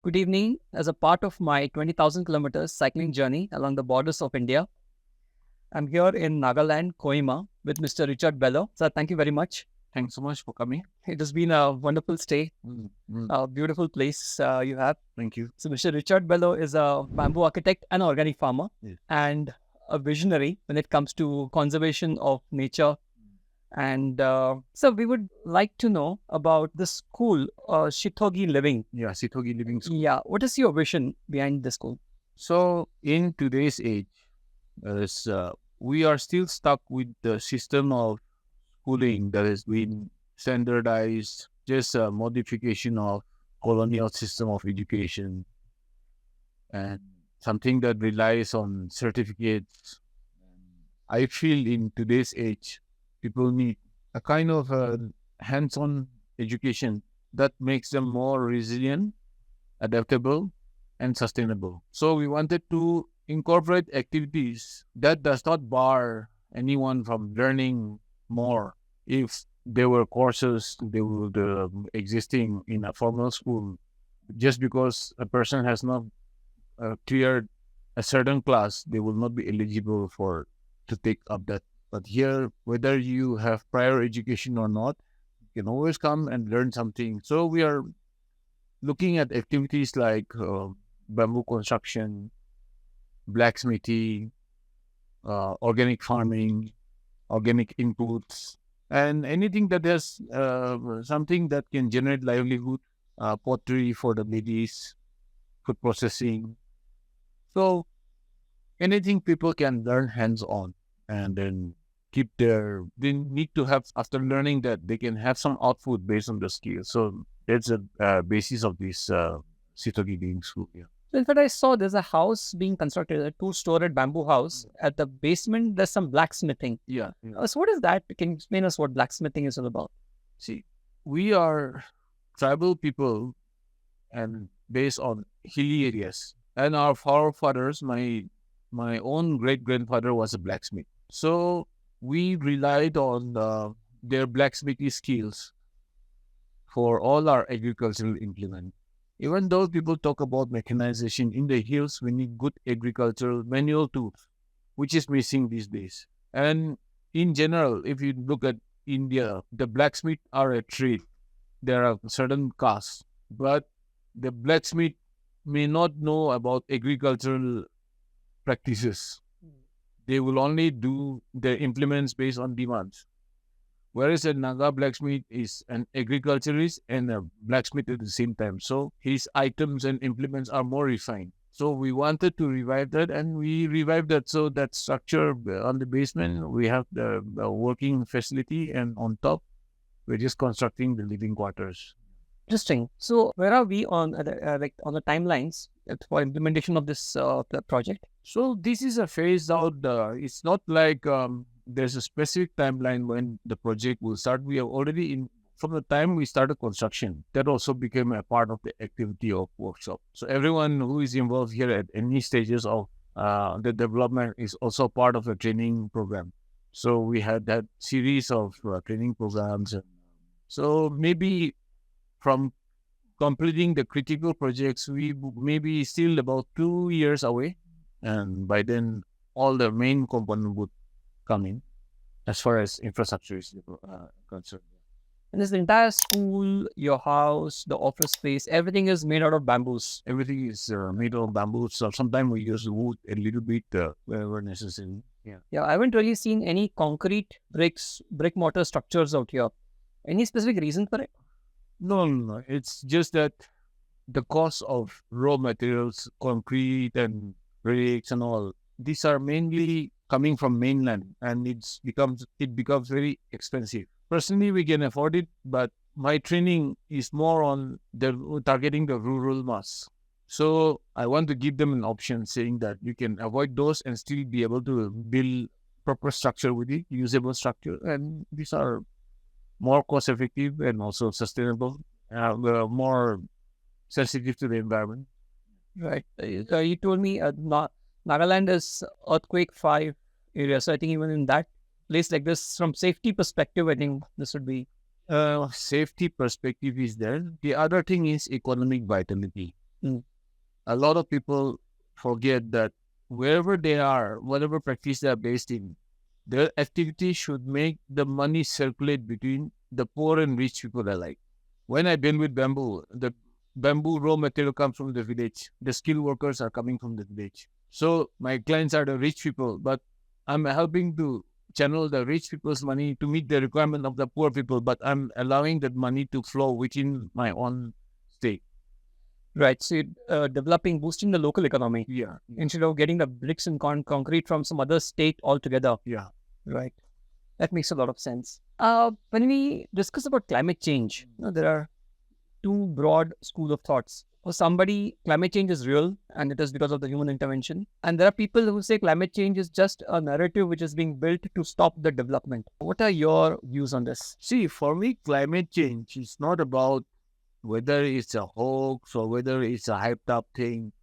Good evening. As a part of my 20,000 kilometers cycling journey along the borders of India, I'm here in Nagaland, Kohima, with Mr. Richard Belho. Sir, thank you very much. Thanks so much for coming. It has been a wonderful stay, Mm, mm, a beautiful place you have. Thank you. So, Mr. Richard Belho is a bamboo architect and organic farmer Yes. and a visionary when it comes to conservation of nature. And so, we would like to know about the school, Shitogi Living. Yeah, Seotigei Living School. Yeah, what is your vision behind the school? So in today's age, we are still stuck with the system of schooling that has been standardized, just a modification of colonial system of education and something that relies on certificates. I feel in today's age, people need a kind of hands-on education that makes them more resilient, adaptable, and sustainable. So we wanted to incorporate activities that does not bar anyone from learning more. If there were courses they would existing in a formal school, just because a person has not cleared a certain class, they will not be eligible for to take up that. But here, whether you have prior education or not, you can always come and learn something. So we are looking at activities like bamboo construction, blacksmithing, organic farming, organic inputs, and anything that has something that can generate livelihood, pottery for the ladies, food processing. So anything people can learn hands-on and then they need to have, after learning that, they can have some output based on the skills. So that's a basis of this Seotigei Living School. Yeah. So in fact, I saw there's a house being constructed, a two-storied bamboo house. At the basement, there's some blacksmithing. Yeah. So what is that? Can you explain us what blacksmithing is all about? See, we are tribal people and based on hilly areas. And our forefathers, my own great grandfather was a blacksmith. So we relied on their blacksmithing skills for all our agricultural implement. Even though people talk about mechanization in the hills, we need good agricultural manual tools, which is missing these days. And in general, if you look at India, the blacksmith are a trade. There are certain castes, but the blacksmith may not know about agricultural practices. They will only do their implements based on demands. Whereas a Naga blacksmith is an agriculturist and a blacksmith at the same time. So his items and implements are more refined. So we wanted to revive that, and we revived that. So that structure on the basement, we have the working facility, and on top, we're just constructing the living quarters. Interesting. So where are we on on the timelines for implementation of this project? So this is a phase out. It's not like there's a specific timeline when the project will start. We are already in from the time we started construction. That also became a part of the activity of workshop. So everyone who is involved here at any stages of the development is also part of the training program. So we had that series of training programs. So maybe from completing the critical projects, we may be still about 2 years away. And by then, all the main component would come in as far as infrastructure is concerned. And this entire school, your house, the office space, everything is made out of bamboos. Everything is made of bamboo. So sometimes we use wood a little bit wherever necessary. Yeah. Yeah, I haven't really seen any concrete brick mortar structures out here. Any specific reason for it? No. It's just that the cost of raw materials, concrete and bricks and all, these are mainly coming from mainland, and it becomes very expensive. Personally, we can afford it, but my training is more on targeting the rural mass. So I want to give them an option, saying that you can avoid those and still be able to build proper structure with it, usable structure, and these are more cost effective and also sustainable, more sensitive to the environment. Right. You told me Nagaland is earthquake 5 area. So I think even in that place like this, from safety perspective, I think this would be Safety perspective is there. The other thing is economic vitality. Mm. A lot of people forget that wherever they are, whatever practice they are based in, their activity should make the money circulate between the poor and rich people alike. When I deal with bamboo, the bamboo raw material comes from the village. The skilled workers are coming from the village. So my clients are the rich people, but I'm helping to channel the rich people's money to meet the requirement of the poor people, but I'm allowing that money to flow within my own state. Right. So you're developing, boosting the local economy Yeah. instead of getting the bricks and concrete from some other state altogether. Yeah. Right. That makes a lot of sense. When we discuss about climate change, there are two broad school of thoughts. For somebody, climate change is real and it is because of the human intervention. And there are people who say climate change is just a narrative which is being built to stop the development. What are your views on this? See, for me, climate change is not about whether it's a hoax or whether it's a hyped up thing.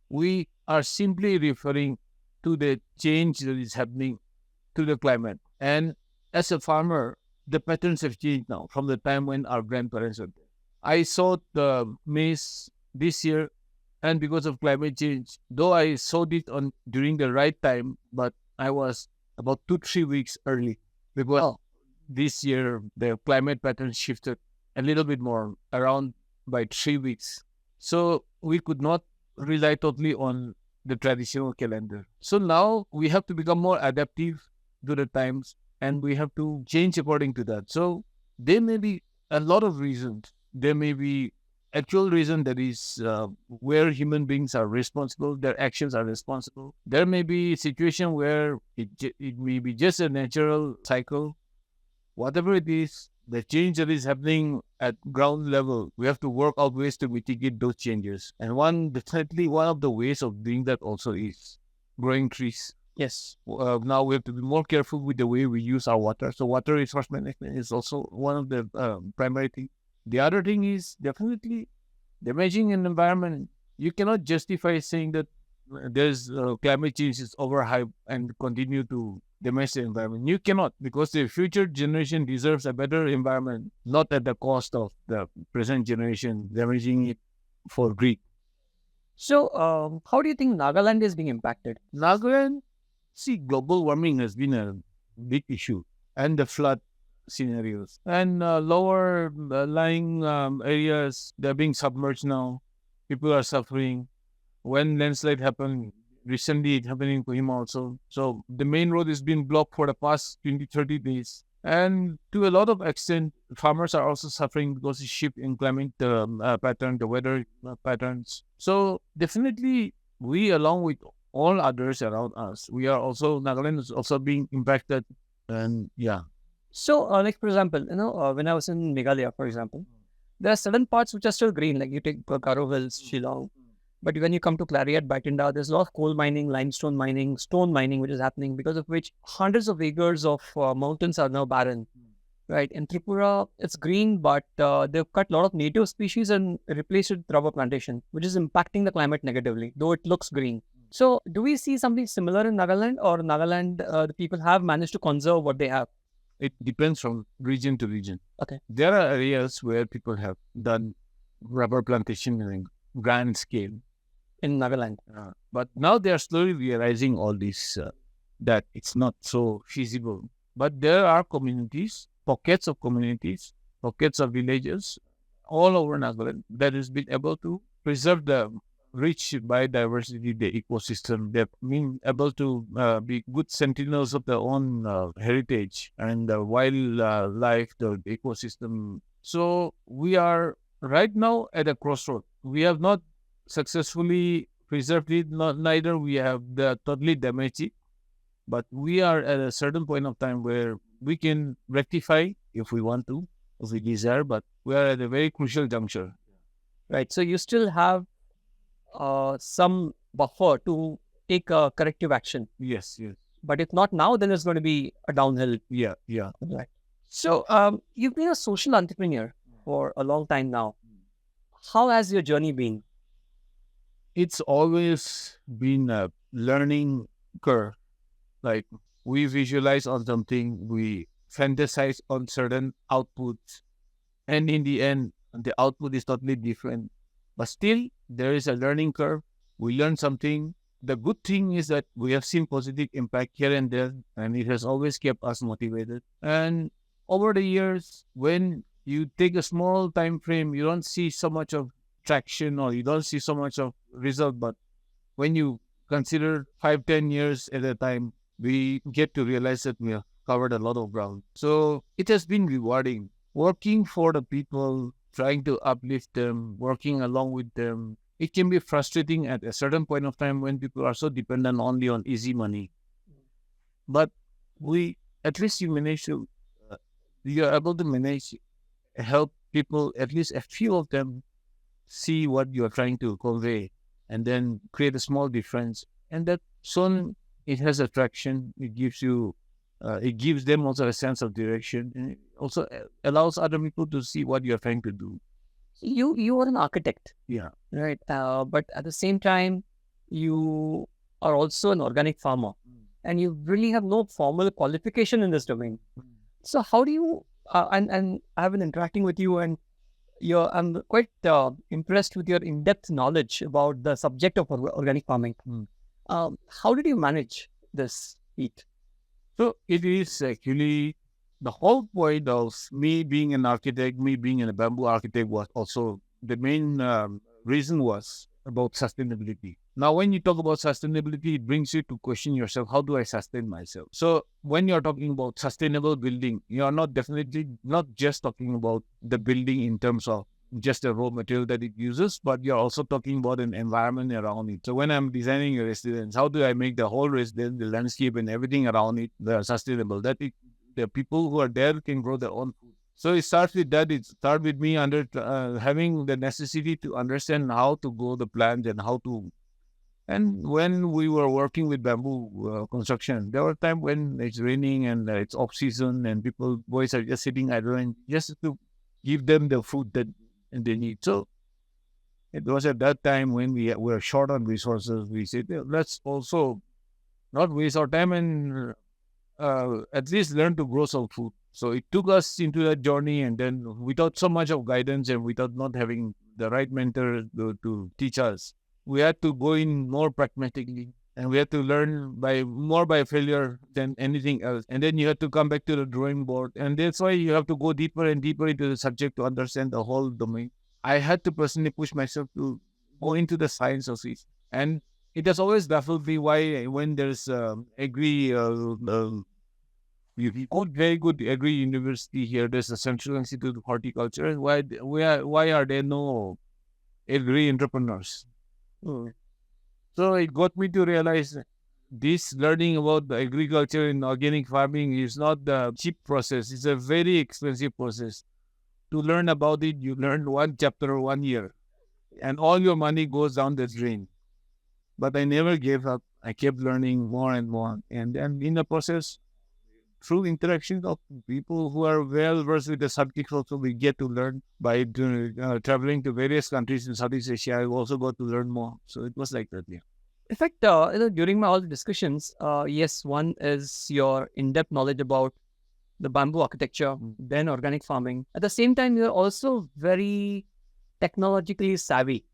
We are simply referring to the change that is happening to the climate. And as a farmer, the patterns have changed now from the time when our grandparents were there. I sowed the maize this year, and because of climate change, though I sowed it on during the right time, but I was about 2-3 weeks early because this year the climate pattern shifted a little bit more around by 3 weeks. So we could not rely totally on the traditional calendar. So now we have to become more adaptive to the times and we have to change according to that. So there may be a lot of reasons. There may be actual reason that is where human beings are responsible, their actions are responsible. There may be a situation where it may be just a natural cycle. Whatever it is, the change that is happening at ground level, we have to work out ways to mitigate those changes. And definitely one of the ways of doing that also is growing trees. Yes. Now we have to be more careful with the way we use our water. So water resource management is also one of the primary things. The other thing is definitely damaging an environment. You cannot justify saying that there's climate change is overhyped and continue to damage the environment. You cannot, because the future generation deserves a better environment, not at the cost of the present generation damaging it for greed. So, how do you think Nagaland is being impacted? Nagaland, see, global warming has been a big issue, and the flood scenarios and lower lying areas, they're being submerged now. People are suffering. When landslide happened recently, it happened in Kohima also. So the main road has been blocked for the past 20-30 days, and to a lot of extent farmers are also suffering because of shift in climate pattern, the weather patterns. So definitely we, along with all others around us, we are also, Nagaland is also being impacted. And yeah. So, like for example, when I was in Meghalaya, for example, there are certain parts which are still green, like you take Garo Hills, Shillong. But when you come to Clariat, Bathinda, there's a lot of coal mining, limestone mining, stone mining, which is happening, because of which hundreds of acres of mountains are now barren. Right. In Tripura, it's green, but they've cut a lot of native species and replaced it with rubber plantation, which is impacting the climate negatively, though it looks green. So, do we see something similar in Nagaland, or Nagaland, the people have managed to conserve what they have? It depends from region to region. Okay. There are areas where people have done rubber plantation in grand scale. In Nagaland. But now they are slowly realizing all this, that it's not so feasible. But there are communities, pockets of villages all over Nagaland that has been able to preserve the rich biodiversity, the ecosystem. They've been able to be good sentinels of their own heritage and the wildlife, the ecosystem. So we are right now at a crossroad. We have not successfully preserved it, neither we have totally damaged it, but we are at a certain point of time where we can rectify if we want to, if we desire, but we are at a very crucial juncture. Right. So you still have some buffer to take corrective action. Yes. But if not now, then it's going to be a downhill. Yeah. Right. So you've been a social entrepreneur for a long time now. How has your journey been? It's always been a learning curve. Like, we visualize on something, we fantasize on certain outputs, and in the end, the output is totally different. But still, there is a learning curve. We learn something. The good thing is that we have seen positive impact here and there, and it has always kept us motivated. And over the years, when you take a small time frame, you don't see so much of traction or you don't see so much of result. But when you consider 5, 10 years at a time, we get to realize that we have covered a lot of ground. So it has been rewarding working for the people, trying to uplift them, working along with them. It can be frustrating at a certain point of time when people are so dependent only on easy money. But at least you are able to manage, help people, at least a few of them see what you are trying to convey and then create a small difference. And that soon it has attraction. It gives them also a sense of direction, and it also allows other people to see what you are trying to do. You are an architect, Yeah. right? But at the same time, you are also an organic farmer, and you really have no formal qualification in this domain. So how do you? And I've been interacting with you, and I'm quite impressed with your in-depth knowledge about the subject of organic farming. How did you manage this heat? So it is actually the whole point of me being an architect, me being a bamboo architect was also the main reason was about sustainability. Now, when you talk about sustainability, it brings you to question yourself, how do I sustain myself? So when you're talking about sustainable building, you are definitely not just talking about the building in terms of just the raw material that it uses, but you're also talking about an environment around it. So when I'm designing a residence, how do I make the whole residence, the landscape and everything around it sustainable? The people who are there can grow their own food. So it starts with that. It starts with me having the necessity to understand how to grow the plants and how to. And when we were working with bamboo construction, there were times when it's raining and it's off season and boys are just sitting idle and just to give them the food that they need. So it was at that time when we were short on resources. We said, let's also not waste our time and at least learn to grow some food. So it took us into that journey, and then without so much of guidance and without not having the right mentor to teach us, we had to go in more pragmatically, and we had to learn more by failure than anything else. And then you have to come back to the drawing board, and that's why you have to go deeper and deeper into the subject to understand the whole domain. I had to personally push myself to go into the science of it, and it has always baffled me why when there's very good agri university here, there's a Central Institute of Horticulture. Why are there no agri entrepreneurs? So it got me to realize this learning about the agriculture and organic farming is not the cheap process. It's a very expensive process. To learn about it, you learn one chapter 1 year, and all your money goes down the drain. But I never gave up. I kept learning more and more. And then in the process, through interactions of people who are well versed with the subject, also we get to learn by traveling to various countries in Southeast Asia. I also got to learn more. So it was like that, yeah. In fact, during all the discussions, yes, one is your in-depth knowledge about the bamboo architecture, then organic farming. At the same time, you're also very technologically savvy.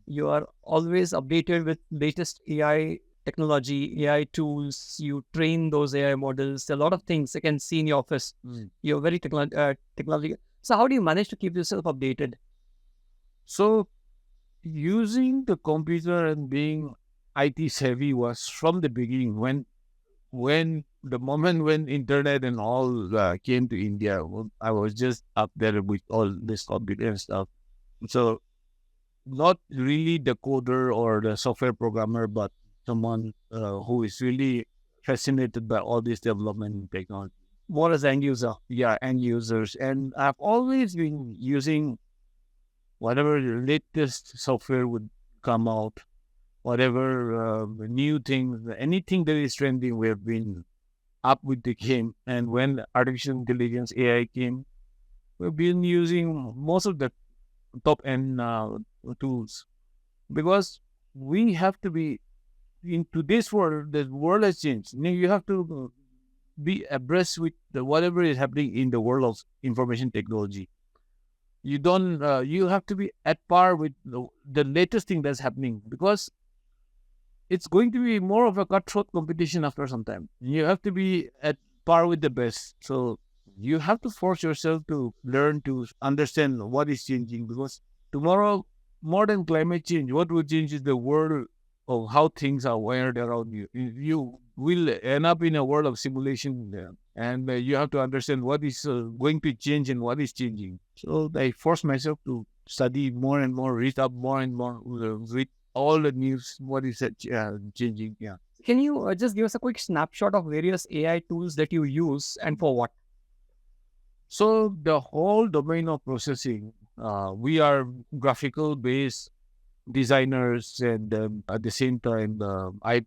You are always updated with latest AI technology, AI tools. You train those AI models. A lot of things I can see in your office. You're very technological. So how do you manage to keep yourself updated? So using the computer and being IT savvy was from the beginning. When the moment when internet and all came to India, I was just up there with all this computer and stuff. So not really the coder or the software programmer, but someone who is really fascinated by all this development in technology. More as end user. Yeah, end users. And I've always been using whatever the latest software would come out, whatever new things, anything that is trending, we have been up with the game. And when artificial intelligence, AI came, we've been using most of the top-end tools because we have to be in today's world. The world has changed. You have to be abreast with whatever is happening in the world of information technology. You don't. You have to be at par with the latest thing that's happening, because it's going to be more of a cutthroat competition after some time. You have to be at par with the best. So you have to force yourself to learn to understand what is changing, because tomorrow, more than climate change, what will change is the world of how things are wired around you. You will end up in a world of simulation, and you have to understand what is going to change and what is changing. So I force myself to study more and more, read up more and more, read all the news, what is changing. Yeah. Can you just give us a quick snapshot of various AI tools that you use and for what? So the whole domain of processing, we are graphical based designers, and at the same time, I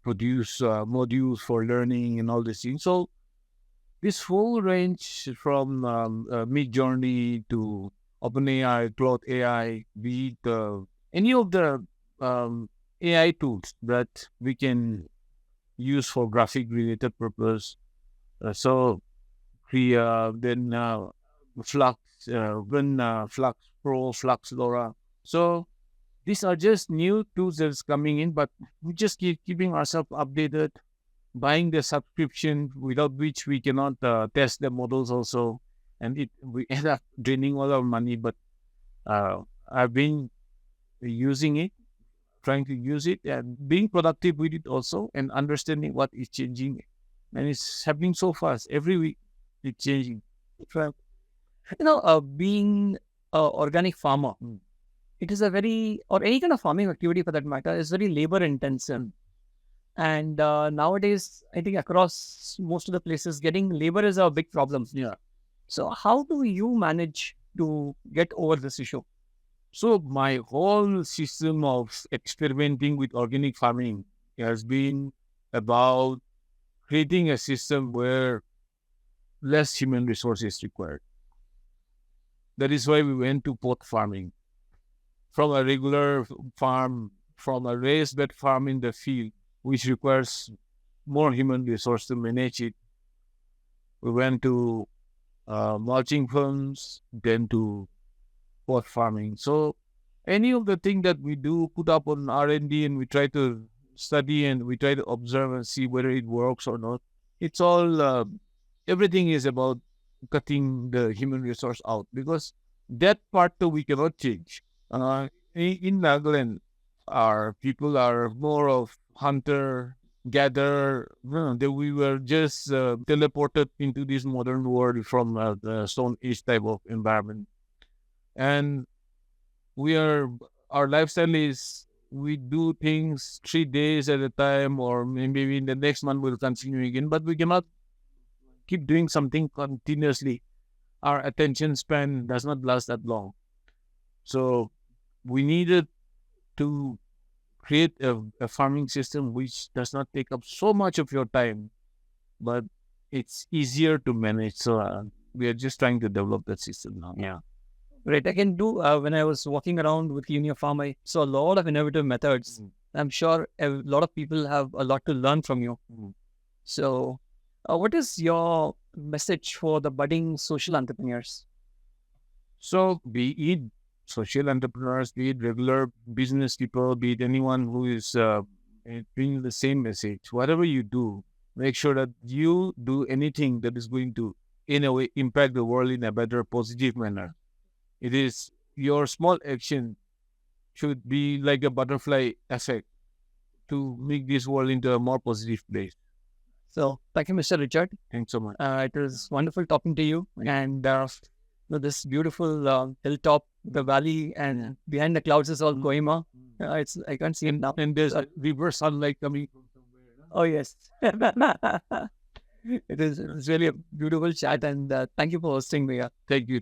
produce modules for learning and all these things. So this whole range from Mid Journey to OpenAI, Cloud AI, be it any of the AI tools that we can use for graphic related purpose. So we then Flux, Flux Pro, Flux LoRa. So these are just new tools that's coming in, but we just keep keeping ourselves updated, buying the subscription, without which we cannot test the models also, and we end up draining all our money. But I've been using it, trying to use it, and being productive with it also, and understanding what is changing, and it's happening so fast. Every week, it's changing. Right. Being a organic farmer, it is a very, or any kind of farming activity for that matter, is very labor intensive. And nowadays, I think across most of the places, getting labor is a big problem. Yeah. So how do you manage to get over this issue? So my whole system of experimenting with organic farming has been about creating a system where less human resource is required. That is why we went to pot farming. From a regular farm, from a raised bed farm in the field, which requires more human resource to manage it, we went to mulching farms, then to pot farming. So any of the thing that we do, put up on R&D, and we try to study and we try to observe and see whether it works or not. It's all, everything is about cutting the human resource out, because that part too we cannot change. In Nagaland, our people are more of hunter gatherer. That we were just teleported into this modern world from the Stone Age type of environment, and our lifestyle is we do things 3 days at a time, or maybe in the next month we'll continue again, but we cannot keep doing something continuously. Our attention span does not last that long. So we needed to create a farming system which does not take up so much of your time, but it's easier to manage. So we are just trying to develop that system now. Yeah. Right. I can do, when I was walking around with you in your farm, I saw a lot of innovative methods. I'm sure a lot of people have a lot to learn from you. So what is your message for the budding social entrepreneurs? So be it social entrepreneurs, be it regular business people, be it anyone who is bringing the same message, whatever you do, make sure that you do anything that is going to, in a way, impact the world in a better, positive manner. It is your small action should be like a butterfly effect to make this world into a more positive place. So thank you, Mr. Richard. Thanks so much. It was wonderful talking to you. And this beautiful hilltop, the valley, and behind the clouds is all Kohima. I can't see it now. And there's a river sunlight coming from somewhere. Oh, yes. It's really a beautiful chat. And thank you for hosting me. Thank you.